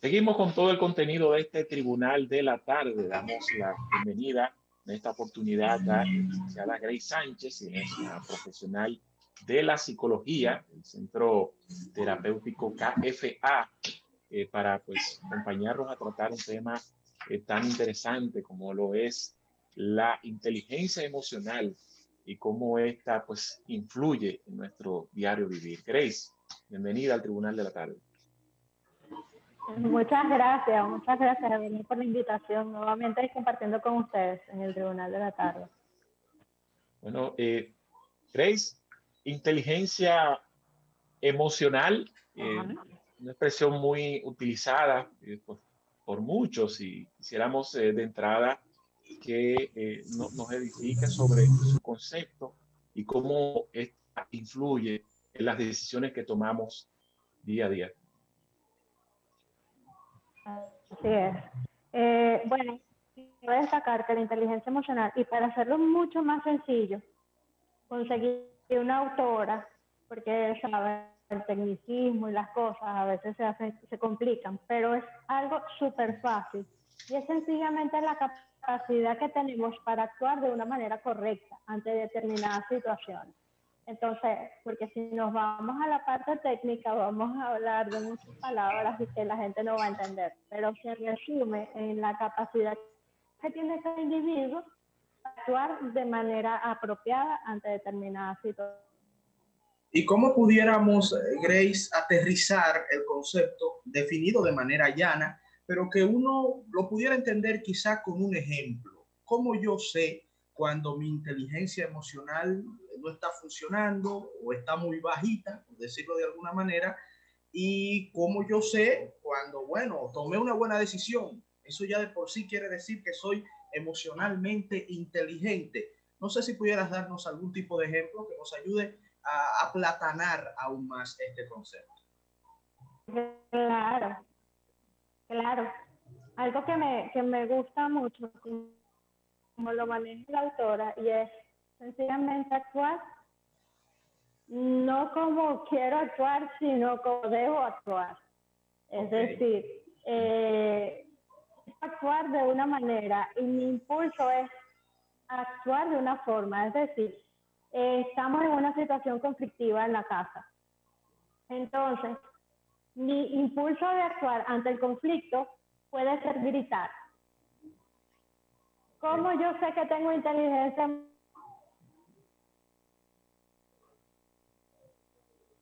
Seguimos con todo el contenido de este Tribunal de la Tarde. Damos la bienvenida en esta oportunidad a la licenciada Grace Sánchez, quien es una profesional de la psicología del Centro Terapéutico KFA, para pues acompañarnos a tratar un tema tan interesante como lo es la inteligencia emocional y cómo esta pues influye en nuestro diario vivir. Grace, bienvenida al Tribunal de la Tarde. Muchas gracias a venir por la invitación nuevamente compartiendo con ustedes en el Tribunal de la Tarde. Bueno, Grace, inteligencia emocional, una expresión muy utilizada por muchos, y quisiéramos de entrada que nos edifique sobre su concepto y cómo esta influye en las decisiones que tomamos día a día. Así es. Bueno, voy a destacar que la inteligencia emocional, y para hacerlo mucho más sencillo, conseguí una autora, porque sabe, el tecnicismo y las cosas a veces se complican, pero es algo súper fácil. Y es sencillamente la capacidad que tenemos para actuar de una manera correcta ante determinadas situaciones. Entonces, porque si nos vamos a la parte técnica, vamos a hablar de muchas palabras y que la gente no va a entender, pero se resume en la capacidad que tiene cada individuo para actuar de manera apropiada ante determinadas situaciones. ¿Y cómo pudiéramos, Grace, aterrizar el concepto definido de manera llana, pero que uno lo pudiera entender quizá con un ejemplo? ¿Cómo yo sé cuando mi inteligencia emocional no está funcionando o está muy bajita, por decirlo de alguna manera? Y cómo yo sé cuando, bueno, tomé una buena decisión. Eso ya de por sí quiere decir que soy emocionalmente inteligente. No sé si pudieras darnos algún tipo de ejemplo que nos ayude a aplatanar aún más este concepto. Claro, claro. Algo que me gusta mucho, como lo maneja la autora, y es sencillamente actuar no como quiero actuar, sino como debo actuar. Es decir, actuar de una manera, y mi impulso es actuar de una forma. Es decir, estamos en una situación conflictiva en la casa. Entonces, mi impulso de actuar ante el conflicto puede ser gritar. ¿Cómo yo sé que tengo inteligencia?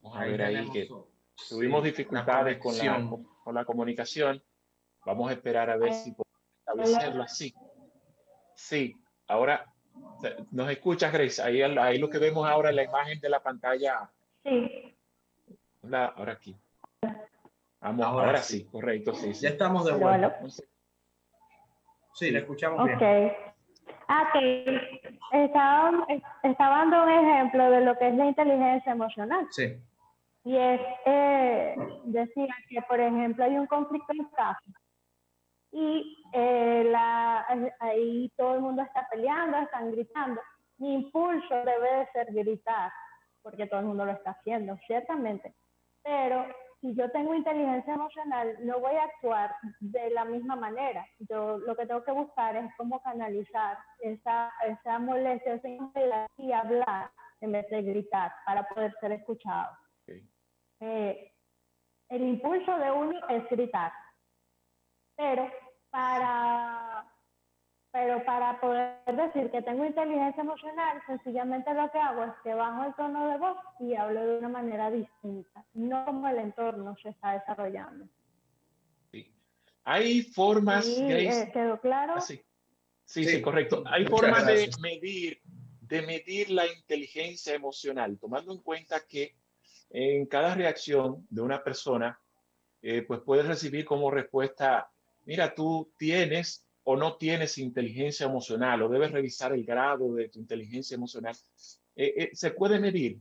Vamos a ver ahí que tuvimos dificultades con la comunicación. Vamos a esperar a ver si podemos establecerla. Sí, ahora nos escuchas, Grace. Ahí lo que vemos ahora es la imagen de la pantalla. Sí. Ahora aquí. Vamos, ahora sí, correcto, sí. Ya estamos de vuelta. Sí, le escuchamos bien. Estaba dando un ejemplo de lo que es la inteligencia emocional. Sí. Y es, decía que, por ejemplo, hay un conflicto en casa y ahí todo el mundo está peleando, están gritando. Mi impulso debe de ser gritar, porque todo el mundo lo está haciendo, ciertamente. Pero si yo tengo inteligencia emocional, no voy a actuar de la misma manera. Yo lo que tengo que buscar es cómo canalizar esa molestia, esa incomodidad, y hablar en vez de gritar para poder ser escuchado. Okay. El impulso de uno es gritar, pero para poder decir que tengo inteligencia emocional, sencillamente lo que hago es que bajo el tono de voz y hablo de una manera distinta, no como el entorno se está desarrollando. Sí. Hay formas, Grace. ¿Quedó claro? Sí, correcto. Hay formas de medir la inteligencia emocional, tomando en cuenta que en cada reacción de una persona, pues puedes recibir como respuesta, mira, tú tienes o no tienes inteligencia emocional, o debes revisar el grado de tu inteligencia emocional. ¿Se puede medir?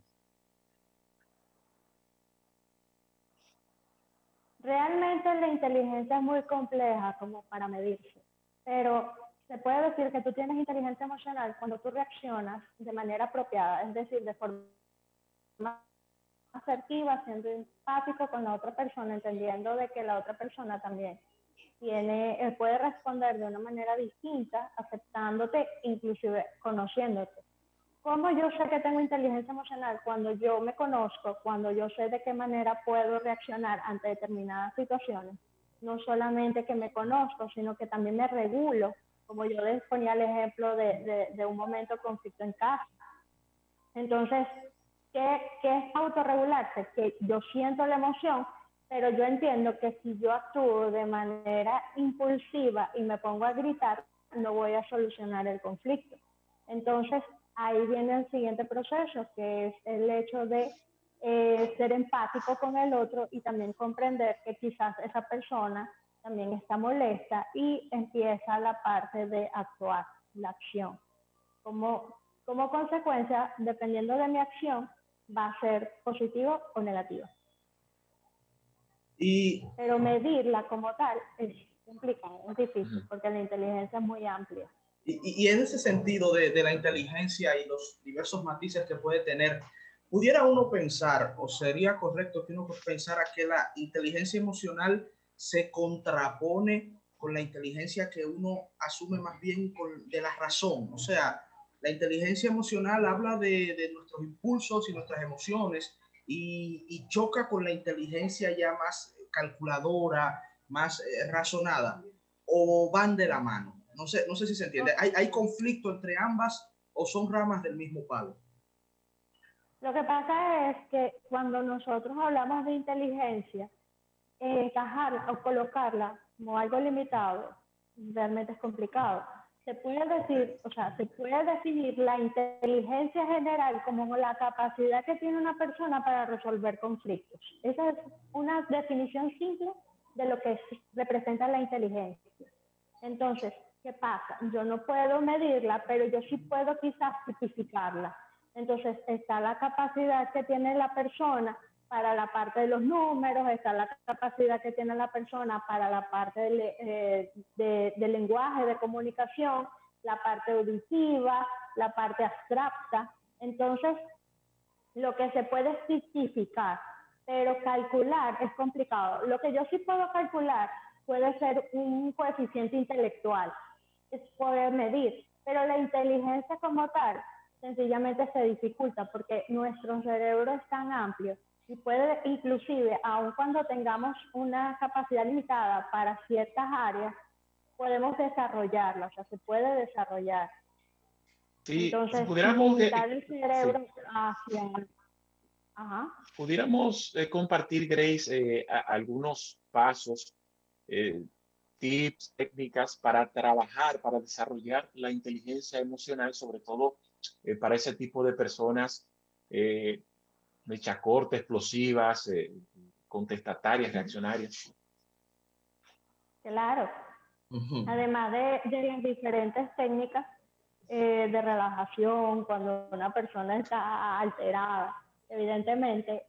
Realmente la inteligencia es muy compleja como para medirse, pero se puede decir que tú tienes inteligencia emocional cuando tú reaccionas de manera apropiada, es decir, de forma asertiva, siendo empático con la otra persona, entendiendo de que la otra persona también puede responder de una manera distinta, aceptándote, inclusive conociéndote. ¿Cómo yo sé que tengo inteligencia emocional? Cuando yo me conozco, cuando yo sé de qué manera puedo reaccionar ante determinadas situaciones. No solamente que me conozco, sino que también me regulo, como yo les ponía el ejemplo de un momento de conflicto en casa. Entonces, ¿qué es autorregularse? Que yo siento la emoción, pero yo entiendo que si yo actúo de manera impulsiva y me pongo a gritar, no voy a solucionar el conflicto. Entonces, ahí viene el siguiente proceso, que es el hecho de ser empático con el otro y también comprender que quizás esa persona también está molesta y empieza la parte de actuar, la acción. Como consecuencia, dependiendo de mi acción, va a ser positivo o negativo. Pero medirla como tal es complicado, es difícil, porque la inteligencia es muy amplia. Y en ese sentido de la inteligencia y los diversos matices que puede tener, ¿pudiera uno pensar, o sería correcto que uno pensara que la inteligencia emocional se contrapone con la inteligencia que uno asume más bien de la razón? O sea, la inteligencia emocional habla de nuestros impulsos y nuestras emociones y choca con la inteligencia ya más calculadora, más razonada, o van de la mano. No sé si se entiende. ¿Hay conflicto entre ambas o son ramas del mismo palo? Lo que pasa es que cuando nosotros hablamos de inteligencia, encajarla o colocarla como algo limitado realmente es complicado. Se puede decir, o sea, se puede definir la inteligencia general como la capacidad que tiene una persona para resolver conflictos. Esa es una definición simple de lo que representa la inteligencia. Entonces, ¿qué pasa? Yo no puedo medirla, pero yo sí puedo quizás tipificarla. Entonces, está la capacidad que tiene la persona para la parte de los números, está la capacidad que tiene la persona para la parte de lenguaje, de comunicación, la parte auditiva, la parte abstracta. Entonces, lo que se puede es tipificar, pero calcular es complicado. Lo que yo sí puedo calcular puede ser un coeficiente intelectual, es poder medir, pero la inteligencia como tal sencillamente se dificulta porque nuestro cerebro es tan amplio y puede inclusive, aun cuando tengamos una capacidad limitada para ciertas áreas, podemos desarrollarla, o sea, se puede desarrollar. Sí, entonces, si pudiéramos, limitar el cerebro sí. hacia... Ajá. Pudiéramos compartir, Grace, algunos pasos, tips, técnicas para trabajar, para desarrollar la inteligencia emocional, sobre todo para ese tipo de personas mecha corta, explosivas, contestatarias, reaccionarias. Claro. Además de las diferentes técnicas de relajación, cuando una persona está alterada, evidentemente,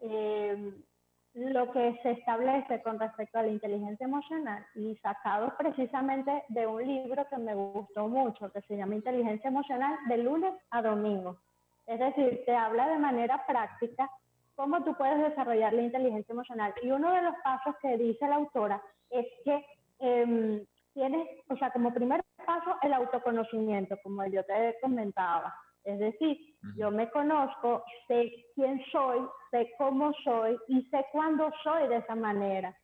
lo que se establece con respecto a la inteligencia emocional y sacado precisamente de un libro que me gustó mucho, que se llama Inteligencia Emocional de lunes a domingo. Es decir, te habla de manera práctica cómo tú puedes desarrollar la inteligencia emocional. Y uno de los pasos que dice la autora es que tienes, o sea, como primer paso, el autoconocimiento, como yo te comentaba. Es decir, yo me conozco, sé quién soy, sé cómo soy y sé cuándo soy de esa manera.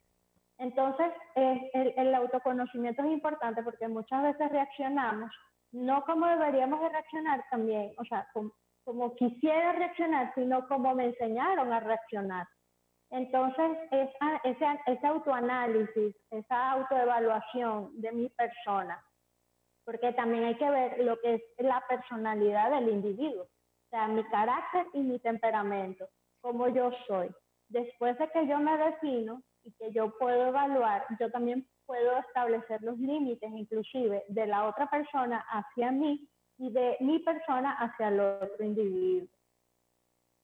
Entonces, el autoconocimiento es importante porque muchas veces reaccionamos no como deberíamos de reaccionar también, o sea, como quisiera reaccionar, sino como me enseñaron a reaccionar. Entonces, ese autoanálisis, esa autoevaluación de mi persona, porque también hay que ver lo que es la personalidad del individuo, o sea, mi carácter y mi temperamento, cómo yo soy. Después de que yo me defino y que yo puedo evaluar, yo también puedo establecer los límites, inclusive, de la otra persona hacia mí y de mi persona hacia el otro individuo.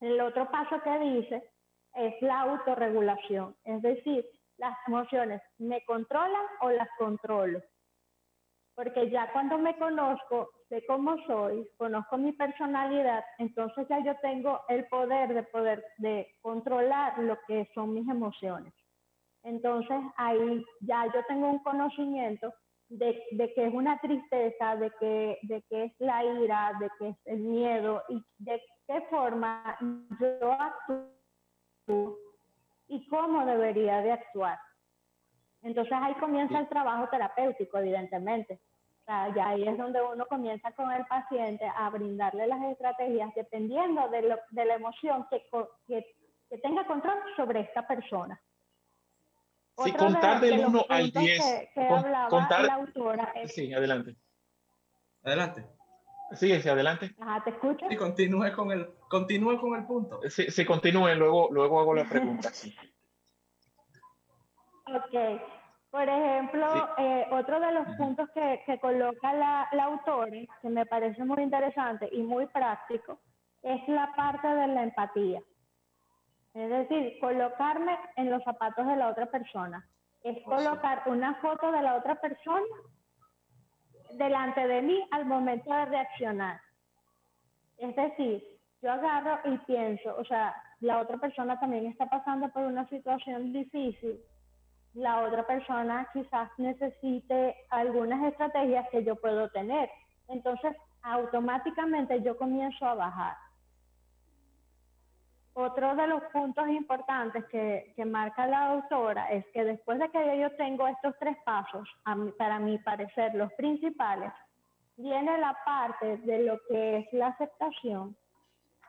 El otro paso que dice es la autorregulación, es decir, las emociones, ¿me controlan o las controlo? Porque ya cuando me conozco, sé cómo soy, conozco mi personalidad, entonces ya yo tengo el poder de controlar lo que son mis emociones. Entonces ahí ya yo tengo un conocimiento de que es una tristeza, de que es la ira, de que es el miedo y de qué forma yo actúo y cómo debería de actuar. Entonces ahí comienza el trabajo terapéutico, evidentemente. O sea, ya ahí es donde uno comienza con el paciente a brindarle las estrategias dependiendo de la emoción que tenga control sobre esta persona. Sí, Otro contar del los 1 al puntos 10. que hablaba Contar. la autora es... Sí, adelante. Adelante. Sí, adelante. Ajá, ¿te escucho? Sí, continúe con el punto. Sí, continúe, luego hago la pregunta. Sí. Ok. Por ejemplo, Sí. otro de los puntos que coloca la autora, que me parece muy interesante y muy práctico, es la parte de la empatía. Es decir, colocarme en los zapatos de la otra persona. Es colocar una foto de la otra persona delante de mí al momento de reaccionar. Es decir, yo agarro y pienso, o sea, la otra persona también está pasando por una situación difícil. La otra persona quizás necesite algunas estrategias que yo puedo tener. Entonces, automáticamente yo comienzo a bajar. Otro de los puntos importantes que marca la autora es que después de que yo tengo estos 3 pasos, para mi parecer los principales, viene la parte de lo que es la aceptación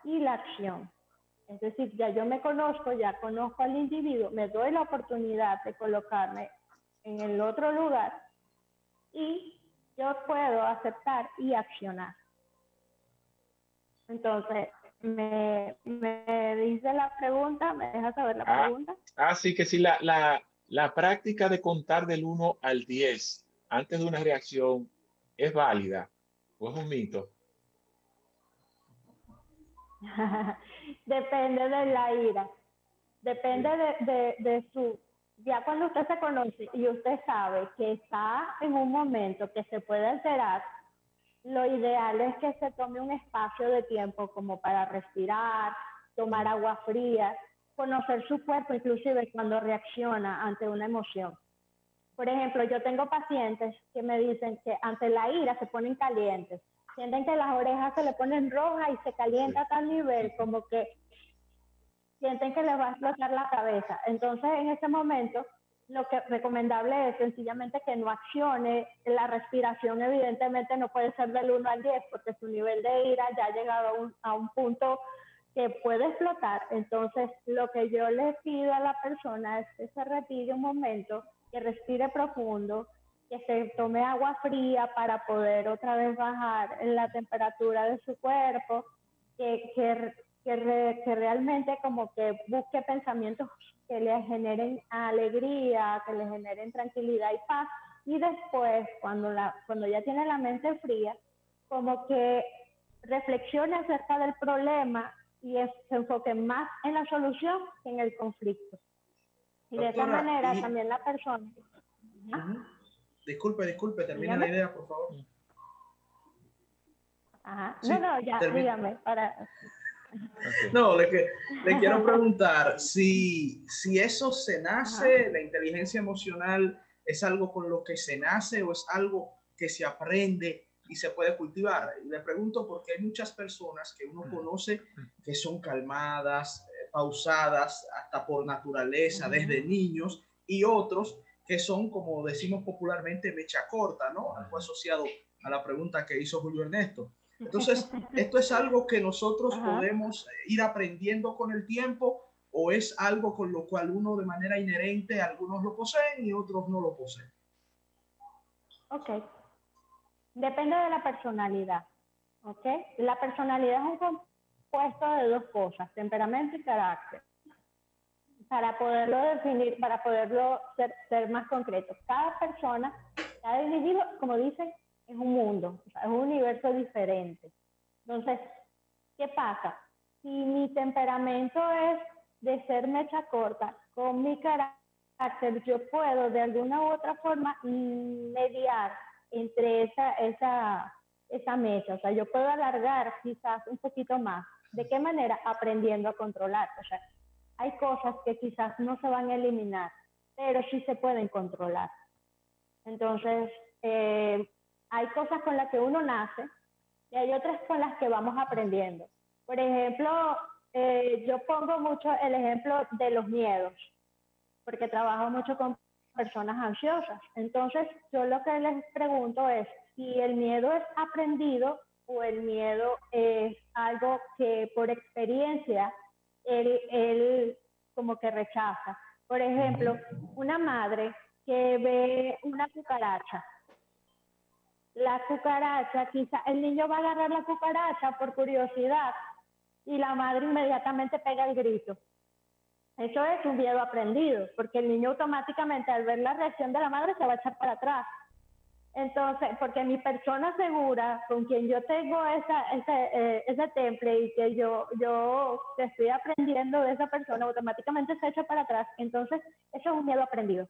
y la acción. Es decir, ya yo me conozco, ya conozco al individuo, me doy la oportunidad de colocarme en el otro lugar y yo puedo aceptar y accionar. Entonces, me dice la pregunta, me deja saber la pregunta. Sí, que sí, la práctica de contar del 1 al 10 antes de una reacción es válida o es un mito. Depende de la ira, depende de su... Ya cuando usted se conoce y usted sabe que está en un momento que se puede alterar, lo ideal es que se tome un espacio de tiempo como para respirar, tomar agua fría, conocer su cuerpo, inclusive cuando reacciona ante una emoción. Por ejemplo, yo tengo pacientes que me dicen que ante la ira se ponen calientes, sienten que las orejas se le ponen rojas y se calienta a tal nivel como que sienten que les va a explotar la cabeza. Entonces, en ese momento, lo que recomendable es sencillamente que no accione. La respiración evidentemente no puede ser del 1 al 10 porque su nivel de ira ya ha llegado a un punto que puede explotar. Entonces, lo que yo le pido a la persona es que se retire un momento, que respire profundo, que se tome agua fría para poder otra vez bajar la temperatura de su cuerpo, que realmente como que busque pensamientos que le generen alegría, que le generen tranquilidad y paz. Y después, cuando ya tiene la mente fría, como que reflexione acerca del problema y se enfoque más en la solución que en el conflicto. Y Doctora, de esa manera también la persona... Disculpe, termina la idea, por favor. Ajá. Sí, No, ya, dígame, para... Okay. No, le quiero preguntar si eso se nace, la inteligencia emocional es algo con lo que se nace o es algo que se aprende y se puede cultivar. Y le pregunto porque hay muchas personas que uno conoce que son calmadas, pausadas, hasta por naturaleza, desde niños, y otros que son, como decimos popularmente, mecha corta, ¿no? Algo asociado a la pregunta que hizo Julio Ernesto. Entonces, ¿esto es algo que nosotros podemos ir aprendiendo con el tiempo o es algo con lo cual uno de manera inherente, algunos lo poseen y otros no lo poseen? Ok. Depende de la personalidad. Ok. La personalidad es un compuesto de 2 cosas, temperamento y carácter. Para poderlo definir, para poderlo ser más concreto. Cada persona, cada individuo, como dicen, es un mundo, o sea, es un universo diferente. Entonces, ¿qué pasa? Si mi temperamento es de ser mecha corta, con mi carácter yo puedo de alguna u otra forma mediar entre esa mecha, o sea, yo puedo alargar quizás un poquito más. ¿De qué manera? Aprendiendo a controlar. O sea, hay cosas que quizás no se van a eliminar, pero sí se pueden controlar. Entonces, hay cosas con las que uno nace y hay otras con las que vamos aprendiendo. Por ejemplo, yo pongo mucho el ejemplo de los miedos, porque trabajo mucho con personas ansiosas. Entonces, yo lo que les pregunto es si el miedo es aprendido o el miedo es algo que por experiencia él como que rechaza. Por ejemplo, una madre que ve una cucaracha. La cucaracha, quizá el niño va a agarrar la cucaracha por curiosidad y la madre inmediatamente pega el grito. Eso es un miedo aprendido, porque el niño automáticamente al ver la reacción de la madre se va a echar para atrás. Entonces, porque mi persona segura, con quien yo tengo ese temple y que yo estoy aprendiendo de esa persona, automáticamente se echa para atrás. Entonces, eso es un miedo aprendido.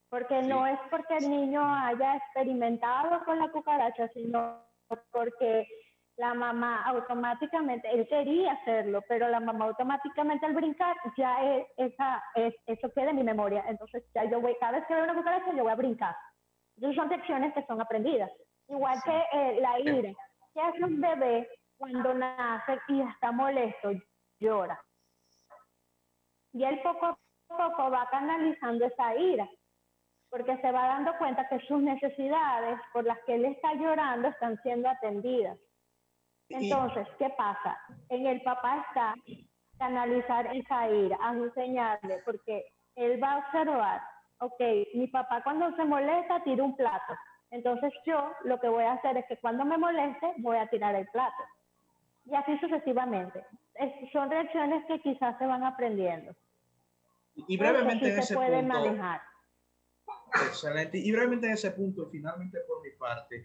Porque no es porque el niño haya experimentado con la cucaracha, sino porque la mamá automáticamente, él quería hacerlo, pero la mamá automáticamente al brincar, ya eso queda en mi memoria. Entonces ya yo voy, cada vez que veo una cucaracha, yo voy a brincar. Entonces son reacciones que son aprendidas. Igual que la ira. ¿Qué hace un bebé cuando nace y está molesto? Llora. Y él poco a poco va canalizando esa ira, porque se va dando cuenta que sus necesidades por las que él está llorando están siendo atendidas. Entonces, ¿qué pasa? En el papá está canalizar esa ira, a enseñarle, porque él va a observar, ok, mi papá cuando se molesta tira un plato. Entonces yo lo que voy a hacer es que cuando me moleste voy a tirar el plato. Y así sucesivamente. Son reacciones que quizás se van aprendiendo. Y brevemente sí en ese se pueden punto, manejar. Excelente. Y brevemente en ese punto, y finalmente por mi parte,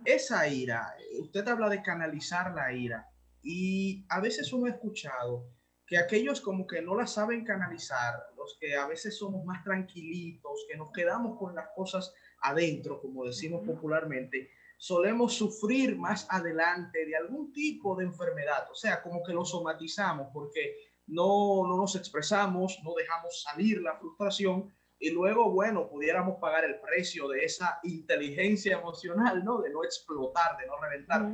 esa ira, usted habla de canalizar la ira, y a veces uno ha escuchado que aquellos como que no la saben canalizar, los que a veces somos más tranquilitos, que nos quedamos con las cosas adentro, como decimos popularmente, solemos sufrir más adelante de algún tipo de enfermedad, o sea, como que lo somatizamos porque no nos expresamos, no dejamos salir la frustración y luego, bueno, pudiéramos pagar el precio de esa inteligencia emocional, ¿no? De no explotar, de no reventar.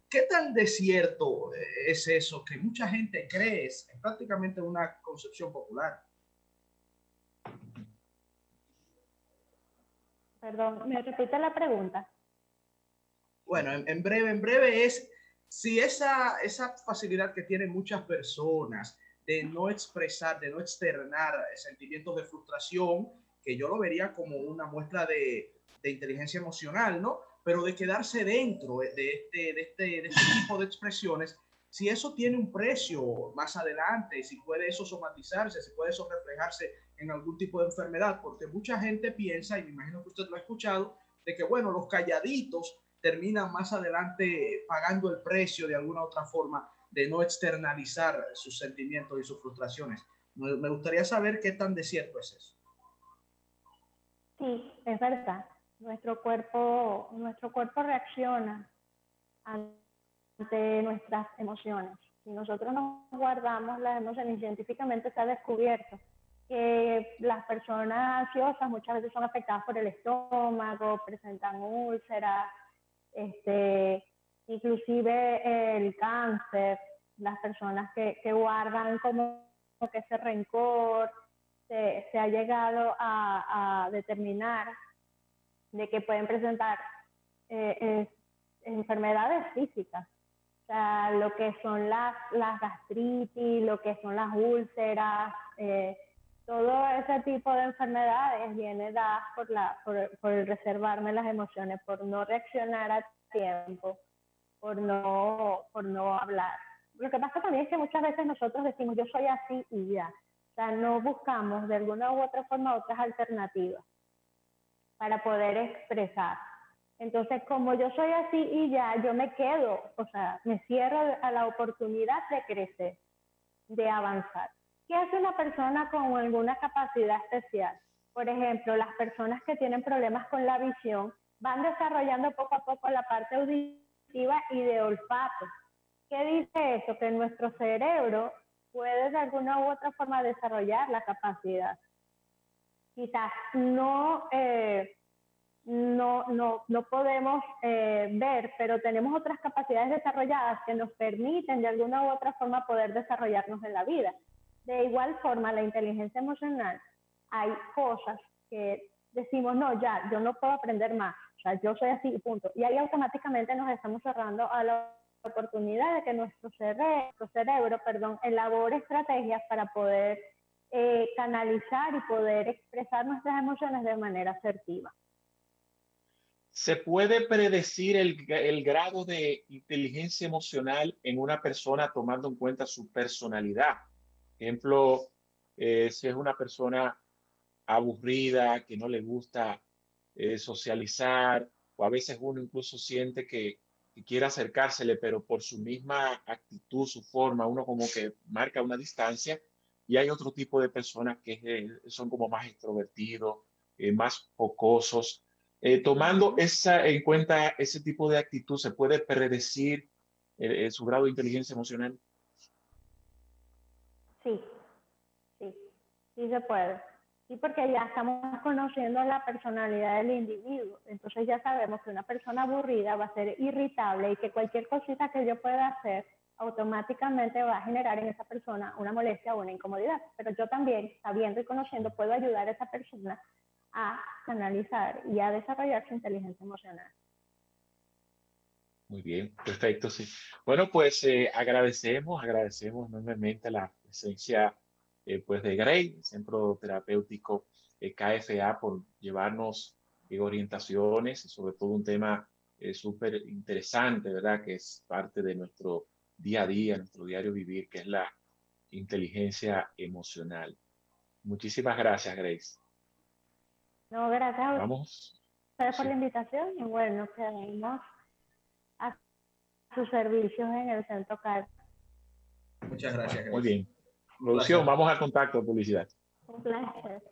¿Qué tan desierto es eso que mucha gente cree? Es prácticamente una concepción popular. Perdón, ¿me repite la pregunta? Bueno, en breve es si esa facilidad que tienen muchas personas de no expresar, de no externar sentimientos de frustración, que yo lo vería como una muestra de inteligencia emocional, ¿no? Pero de quedarse dentro de este tipo de expresiones, si eso tiene un precio más adelante, si puede eso somatizarse, si puede eso reflejarse en algún tipo de enfermedad, porque mucha gente piensa, y me imagino que usted lo ha escuchado, de que, bueno, los calladitos terminan más adelante pagando el precio de alguna otra forma de no externalizar sus sentimientos y sus frustraciones. Me gustaría saber qué tan desierto es eso. Sí, es verdad. Nuestro cuerpo reacciona ante nuestras emociones. Si nosotros nos guardamos las emociones, científicamente se ha descubierto que las personas ansiosas muchas veces son afectadas por el estómago, presentan úlceras, inclusive el cáncer, las personas que guardan como que ese rencor, se ha llegado a determinar de que pueden presentar enfermedades físicas, o sea, lo que son las gastritis, lo que son las úlceras, todo ese tipo de enfermedades viene dadas por el reservarme las emociones, por no reaccionar a tiempo, por no hablar. Lo que pasa también es que muchas veces nosotros decimos yo soy así y ya. O sea, no buscamos de alguna u otra forma otras alternativas para poder expresar. Entonces, como yo soy así y ya, yo me quedo, o sea, me cierro a la oportunidad de crecer, de avanzar. ¿Qué hace una persona con alguna capacidad especial? Por ejemplo, las personas que tienen problemas con la visión van desarrollando poco a poco la parte auditiva y de olfato. ¿Qué dice eso? Que nuestro cerebro puede de alguna u otra forma desarrollar la capacidad. Quizás no podemos ver, pero tenemos otras capacidades desarrolladas que nos permiten de alguna u otra forma poder desarrollarnos en la vida. De igual forma, la inteligencia emocional, hay cosas que decimos, no, ya, yo no puedo aprender más, o sea, yo soy así y punto. Y ahí automáticamente nos estamos cerrando a la oportunidad de que nuestro cerebro, elabore estrategias para poder canalizar y poder expresar nuestras emociones de manera asertiva. ¿Se puede predecir el grado de inteligencia emocional en una persona tomando en cuenta su personalidad? Ejemplo, si es una persona aburrida, que no le gusta socializar, o a veces uno incluso siente que quiere acercársele, pero por su misma actitud, su forma, uno como que marca una distancia, y hay otro tipo de personas que son como más extrovertidos, más jocosos. Tomando en cuenta ese tipo de actitud, ¿se puede predecir su grado de inteligencia emocional? Sí, sí se puede. Sí, porque ya estamos conociendo la personalidad del individuo. Entonces ya sabemos que una persona aburrida va a ser irritable y que cualquier cosita que yo pueda hacer automáticamente va a generar en esa persona una molestia o una incomodidad. Pero yo también, sabiendo y conociendo, puedo ayudar a esa persona a canalizar y a desarrollar su inteligencia emocional. Muy bien, perfecto, sí. Bueno, pues agradecemos enormemente la presencia pues de Grey, Centro Terapéutico KFA, por llevarnos orientaciones y sobre todo un tema súper interesante, ¿verdad? Que es parte de nuestro día a día, nuestro diario vivir, que es la inteligencia emocional. Muchísimas gracias, Grace. No, gracias a Vamos. ustedes por Sí. la invitación y bueno, quedamos a sus servicios en el Centro CAR. Muchas gracias, Bueno, muy Grace. bien. Un Producción, placer. vamos al contacto, publicidad. Un placer.